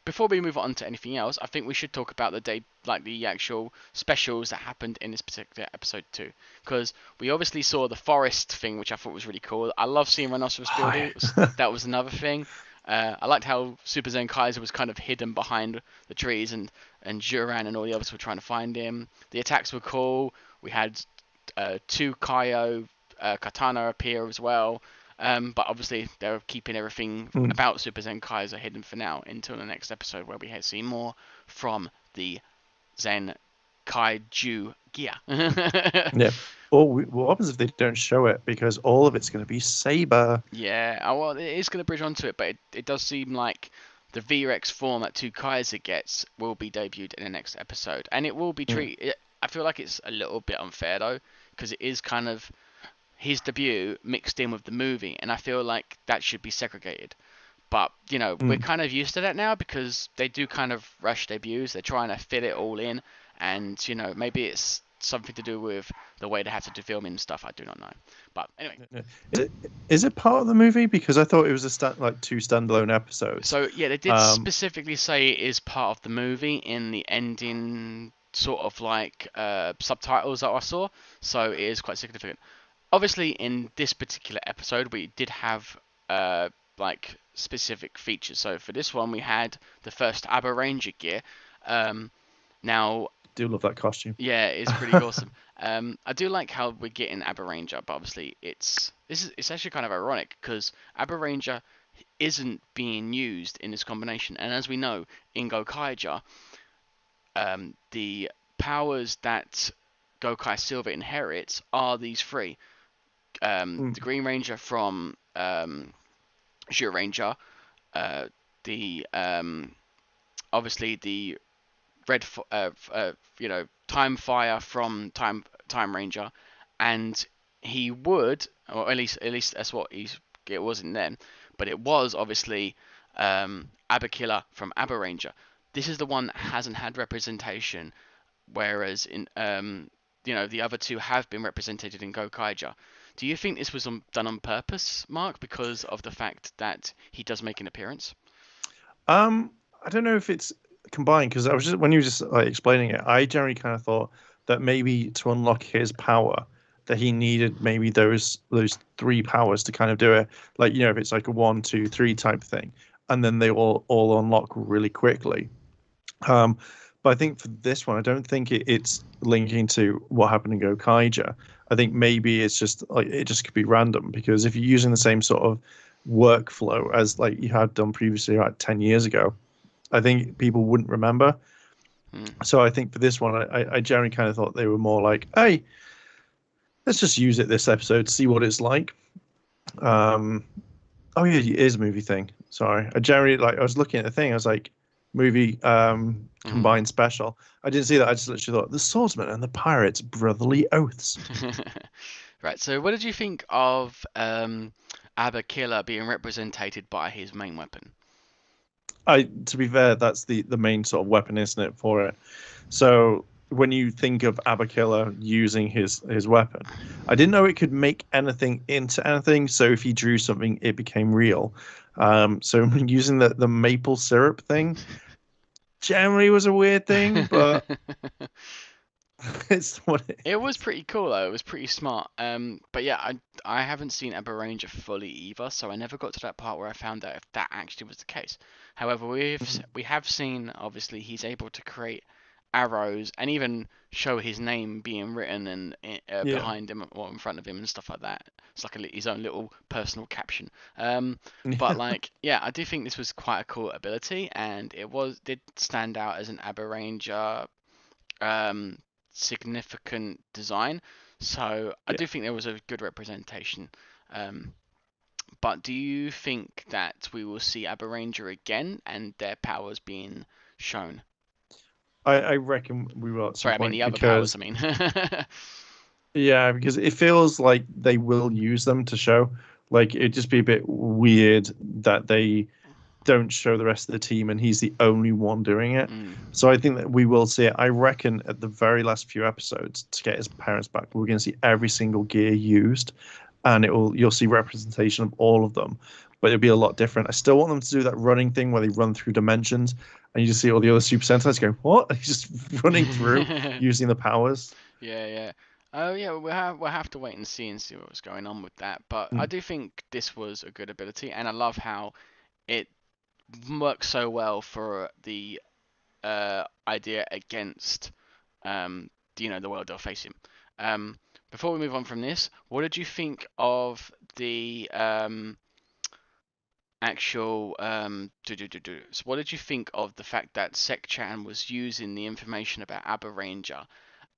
before we move on to anything else, I think we should talk about the day, like the actual specials that happened in this particular episode too, because we obviously saw the forest thing, which I thought was really cool. I love seeing rhinoceros Hi. buildings. That was another thing. I liked how Super Zen Kaiser was kind of hidden behind the trees, and Juran and all the others were trying to find him. The attacks were cool. We had Twokai-Oh katana appear as well. But obviously they're keeping everything Mm. about Super Zenkaiser hidden for now until the next episode where we see more from the Zenkaiju gear. Yeah. Or what happens if they don't show it? Because all of it's going to be Saber. Yeah, well, it is going to bridge onto it, but it does seem like the V-Rex form that Tookaiser gets will be debuted in the next episode, and it will be Mm. treated. I feel like it's a little bit unfair though, because it is kind of his debut mixed in with the movie, and I feel like that should be segregated. But we're Mm. kind of used to that now because they do kind of rush debuts. They're trying to fit it all in, and maybe it's something to do with the way they have to do filming and stuff. I do not know. But anyway, Yeah. Is it part of the movie? Because I thought it was like two standalone episodes. so yeah, they did Um. specifically say it is part of the movie in the ending sort of like subtitles that I saw. So it is quite significant. Obviously, in this particular episode, we did have like specific features. So for this one, we had the first Aber Ranger gear. Now, Do love that costume. yeah, it's pretty awesome. I do like how we're getting Aber Ranger, but obviously it's actually kind of ironic because Aber Ranger isn't being used in this combination, and as we know in Gokaiger, the powers that Gokai Silver inherits are these three. The Mm. Green Ranger from Ranger, uh, the obviously the red, Time Fire from Time Ranger, and he would, or at least that's what it wasn't then, but it was obviously Abakilla from Aber Ranger. This is the one that hasn't had representation, whereas in the other two have been represented in Gokaiger. Do you think this was done on purpose, Mark, because of the fact that he does make an appearance? Um, I don't know if it's combined because I was just when you were just like explaining it, I generally kind of thought that maybe to unlock his power, that he needed maybe those three powers to kind of do it. Like if it's like a one, two, three type thing, and then they all unlock really quickly. Um, but I think for this one, I don't think it's linking to what happened in Gokaiger. I think maybe it's just like it just could be random because if you're using the same sort of workflow as like you had done previously, like 10 years ago, I think people wouldn't remember. Hmm. So I think for this one, I generally kind of thought they were more like, hey, let's just use it this episode, see what it's like. Um, oh yeah, it is a movie thing. Sorry, I generally like I was looking at the thing, I was like, movie Mhm. combined special. I didn't see that. I just literally thought the swordsman and the pirates brotherly oaths. Right. So, what did you think of Abba Killer being represented by his main weapon? To be fair, that's the main sort of weapon, isn't it, for it? So when you think of Abakilla using his weapon, I didn't know it could make anything into anything. So if he drew something, it became real. So using the maple syrup thing generally was a weird thing, but it's what it It was is. pretty cool though. It was pretty smart. But yeah, I haven't seen Abba Ranger fully either, so I never got to that part where I found out if that actually was the case. However, Mhm. we have seen obviously he's able to create arrows and even show his name being written and Yeah. behind him or in front of him and stuff like that. It's like his own little personal caption. But Yeah. like, yeah, I do think this was quite a cool ability, and did stand out as an Abba Ranger um, significant design. So I Yeah. do think there was a good representation. Um, but do you think that we will see Aber Ranger again and their powers being shown? I reckon we will at some Sorry, I mean point the other powers. because I mean. yeah, because it feels like they will use them to show. Like it'd just be a bit weird that they don't show the rest of the team and he's the only one doing it. Mm. So I think that we will see it. I reckon at the very last few episodes to get his parents back, we're going to see every single gear used, and you'll see representation of all of them. But it'll be a lot different. I still want them to do that running thing where they run through dimensions, and you just see all the other Super Sentais going, "What?" He's just running through using the powers. Yeah, yeah. Oh, yeah. We'll have to wait and see what's going on with that. But I Mm. do think this was a good ability, and I love how it works so well for the idea against the world they're facing. Um, Before we move on from this, what did you think of the actual so what did you think of the fact that Sek-chan was using the information about Abba Ranger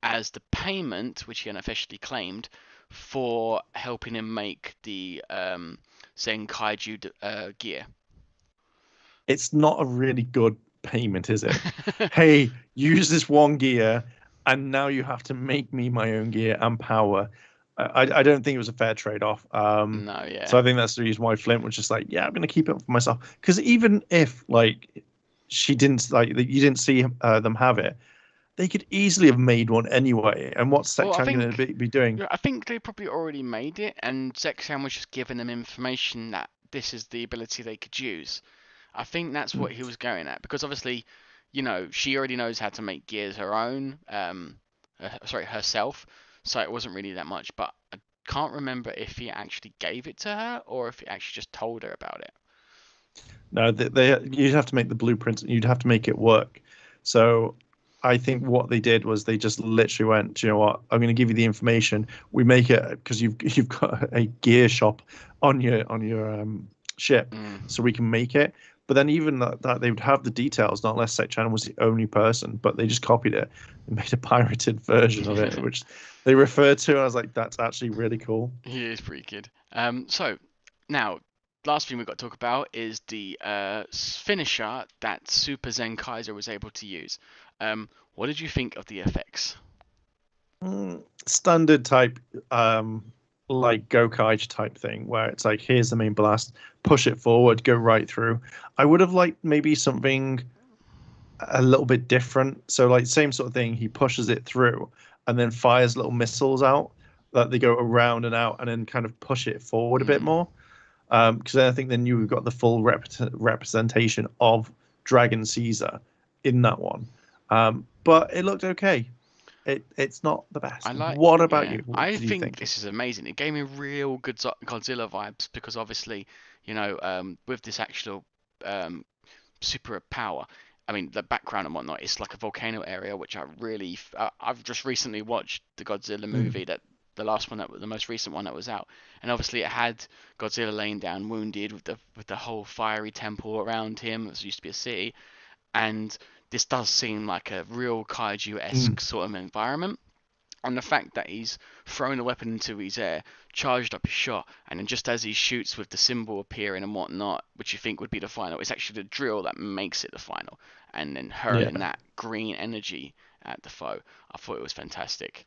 as the payment, which he unofficially claimed, for helping him make the Zenkaiju gear? It's not a really good payment, is it? Hey, use this one gear, and now you have to make me my own gear and power. I don't think it was a fair trade-off. No, So yeah. I think that's the reason why Flint was just like, yeah, I'm going to keep it for myself. Because even if like she didn't like you didn't see them have it, they could easily have made one anyway. And what's Well, I Sek-chan going to think be doing? yeah, I think they probably already made it, and Zexan was just giving them information that this is the ability they could use. I think that's what he was going at, because obviously, she already knows how to make gears her own, sorry, herself, so it wasn't really that much, but I can't remember if he actually gave it to her or if he actually just told her about it. No, you'd have to make the blueprints and you'd have to make it work. So I think what they did was they just literally went, "Do you know what? I'm going to give you the information. We make it because you've got a gear shop on your ship, Mm. so we can make it." But then even that they would have the details, not unless Sek-chan was the only person. But they just copied it and made a pirated version of it, which they referred to. And I was like, "That's actually really cool." He is pretty good. So now, last thing we've got to talk about is the finisher that Super Zenkaiser was able to use. What did you think of the effects? Standard type, like Gokaij type thing, where it's like, here's the main blast, push it forward, go right through. I would have liked maybe something a little bit different. So, like, same sort of thing. He pushes it through and then fires little missiles out that they go around and out and then kind of push it forward a bit Mm. more. Because then I think then you've got the full representation of Dragon Caesar in that one. But it looked okay. It's not the best. I like, What about yeah, you? What I did you think think? this is amazing. It gave me real good Godzilla vibes because obviously, with this actual um, super power. I mean, the background and whatnot, it's like a volcano area, which I've just recently watched the Godzilla Mm, movie, that the last one, the most recent one that was out, and obviously it had Godzilla laying down wounded with the whole fiery temple around him. It used to be a city, and this does seem like a real mm, kaiju-esque sort of environment. And the fact that he's thrown a weapon into his air, charged up his shot, and then just as he shoots with the symbol appearing and whatnot, which you think would be the final, it's actually the drill that makes it the final, and then yeah. hurling that green energy at the foe. I thought it was fantastic.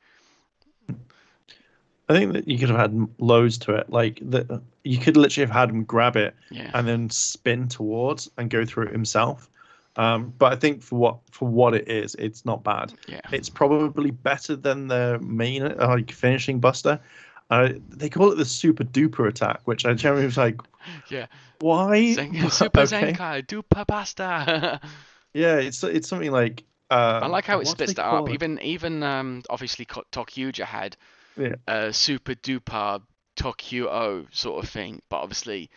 I think that you could have had loads to it. Like that, you could literally have had him grab it Yeah, and then spin towards and go through it himself. But I think for what it is, it's not bad. yeah, It's probably better than the main like finishing Buster. They call it the super duper attack, which I generally was like, yeah. why? But Super okay, Zenkai, Duper Pasta. yeah, it's something like I like how it what do splits they that up. call it? Even obviously Tokyuja had Yeah, a super duper Tokyo sort of thing, but obviously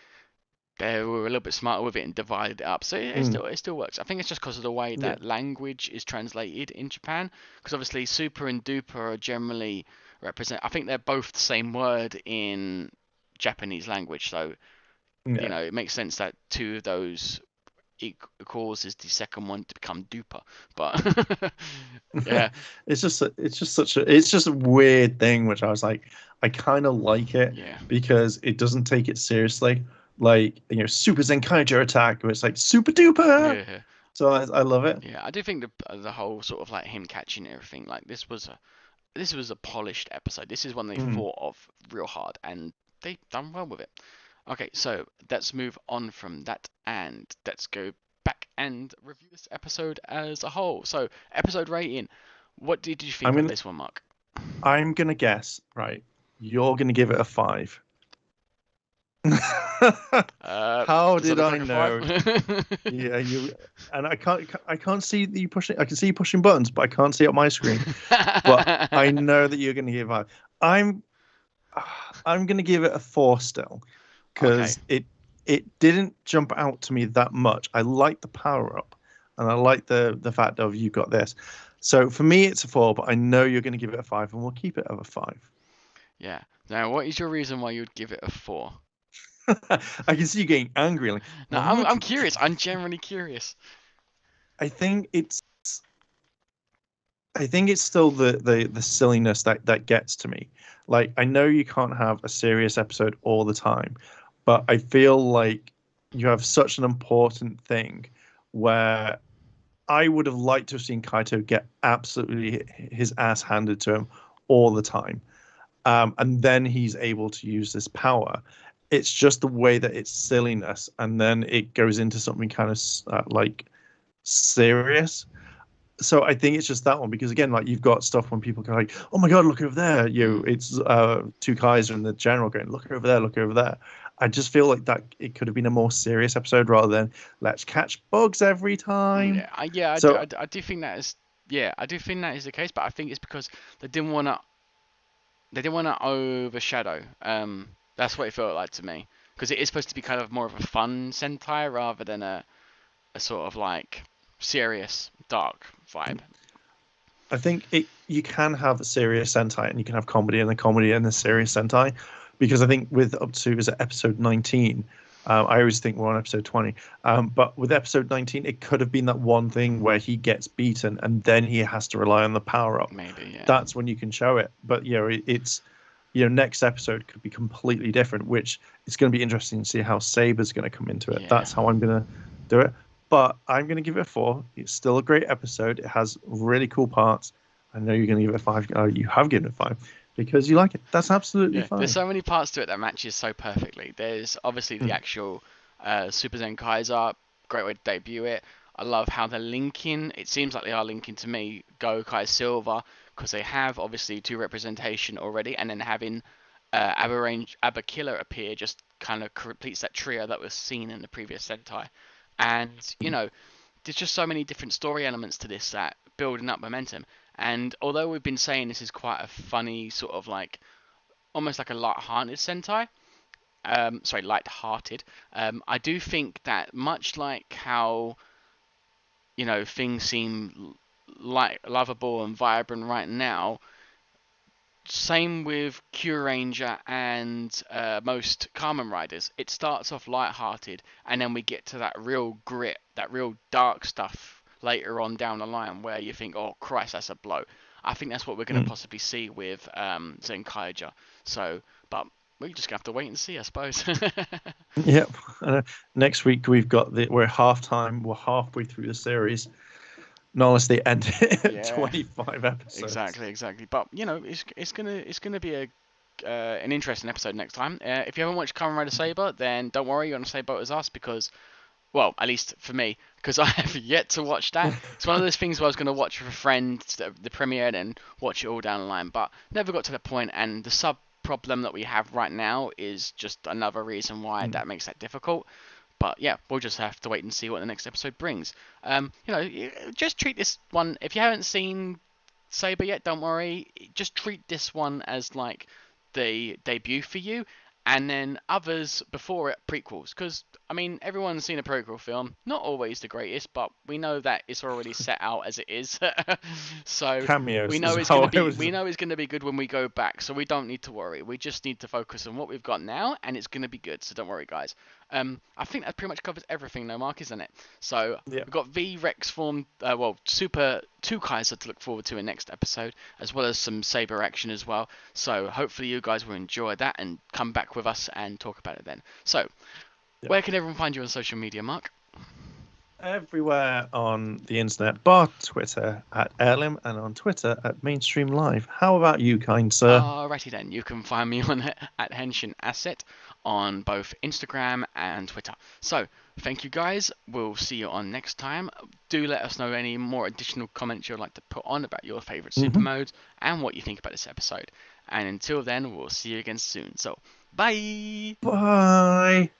they were a little bit smarter with it and divided it up. So mm, it still works. I think it's just because of the way yeah, that language is translated in Japan. Because obviously super and duper are generally represent. I think they're both the same word in Japanese language. So yeah. it makes sense that two of those causes the second one to become duper. But yeah, It's just a weird thing, which I was like, I kind of like it yeah, because it doesn't take it seriously. Like, Super Zenkaiger attack, where it's like super duper. yeah. So I love it. Yeah, I do think the whole sort of like him catching everything, like this was a polished episode. This is one they Mm. thought of real hard, and they done well with it. Okay, so let's move on from that, and let's go back and review this episode as a whole. So, episode rating. What did you I'm think of gonna this one, Mark? I'm gonna guess, right? You're gonna give it a 5. How Does that did look I like a five? know? Yeah, and I can't see that you pushing. I can see you pushing buttons, but I can't see it on my screen. But I know that you're gonna give 5. I'm I'm gonna give it a 4 still, Okay. because it didn't jump out to me that much. I like the power up, and I like the fact of you got this. So for me, it's a 4, but I know you're gonna give it a 5, and we'll keep it at a 5. Yeah. Now, what is your reason why you'd give it a 4? I can see you getting angry. Like, No, what? I'm curious. I'm genuinely curious. I think it's I think it's still the silliness that gets to me. Like I know you can't have a serious episode all the time, but I feel like you have such an important thing where I would have liked to have seen Kaito get absolutely his ass handed to him all the time. And then he's able to use this power. It's just the way that it's silliness, and then it goes into something kind of like serious. So I think it's just that one because again, like you've got stuff when people go like, "Oh my God, look over there!" Mm. It's two Kaiser and the general going, "Look over there, look over there." I just feel like that it could have been a more serious episode rather than let's catch bugs every time. So I do think that is, yeah, I do think that is the case, but I think it's because they didn't want to they didn't want to overshadow. That's what it felt like to me, because it is supposed to be kind of more of a fun Sentai rather than a sort of like serious dark vibe. I think it you can have a serious Sentai and you can have comedy and the comedy and the serious Sentai, because I think with up to is it episode 19. I always think we're on episode 20, but with episode 19, it could have been that one thing where he gets beaten and then he has to rely on the power up. Maybe, yeah, That's when you can show it. But it's next episode could be completely different, which it's going to be interesting to see how Saber's going to come into it. yeah, That's how I'm going to do it. But I'm going to give it a 4. It's still a great episode. It has really cool parts. I know you're going to give it a 5. You have given it 5 because you like it. That's absolutely yeah. There's fine. so many parts to it that matches so perfectly. There's obviously the Mm, actual Super Zenkaiger, great way to debut it. I love how they're linking. It seems like they are linking to me Gokai Silver because they have obviously two representation already, and then having Abba Killer appear just kind of completes that trio that was seen in the previous Sentai. And mm, there's just so many different story elements to this that building up momentum. And although we've been saying this is quite a funny sort of like almost like a light-hearted Sentai, sorry, light-hearted, I do think that much like how things seem like lovable and vibrant right now, same with Q-Ranger and most Kamen Riders. It starts off light-hearted, and then we get to that real grit, that real dark stuff later on down the line, where you think, "Oh Christ, that's a blow." I think that's what we're going to mm. possibly see with Zenkaiger. So, but we're just gonna have to wait and see, I suppose. Yep. Next week we're half time. We're halfway through the series. Not unless they end it at Yeah, 25 episodes. exactly, exactly. But it's gonna be a an interesting episode next time. If you haven't watched Kamen Rider Saber, then don't worry, you're on the same boat as us because, well, at least for me, because I have yet to watch that. It's one of those things where I was going to watch with a friend the premiere and watch it all down the line, but never got to that point. And the sub problem that we have right now is just another reason why Mm. that makes that difficult. But yeah, we'll just have to wait and see what the next episode brings. Just treat this one. If you haven't seen Saber yet, don't worry. Just treat this one as like the debut for you, and then others before it prequels. Because I mean, everyone's seen a prequel film. Not always the greatest, but we know that it's already set out as it is. So Cameos as well. It was we know it's gonna be good when we go back. So we don't need to worry. We just need to focus on what we've got now, and it's gonna be good. So don't worry, guys. I think that pretty much covers everything, though, Mark, isn't it? So yeah. we've got V Rex form, well, Super Twokai-Oh to look forward to in next episode, as well as some Saber action as well. So hopefully you guys will enjoy that and come back with us and talk about it then. So Yeah. where can everyone find you on social media, Mark? Everywhere on the internet, bar Twitter at Airlim and on Twitter at Mainstream Live. How about you, kind sir? Alrighty then, you can find me on at Henshin Asset on both Instagram and Twitter. So, thank you guys. We'll see you on next time. Do let us know any more additional comments you'd like to put on about your favourite super Hmm. modes and what you think about this episode. And until then, we'll see you again soon. So, bye! Bye.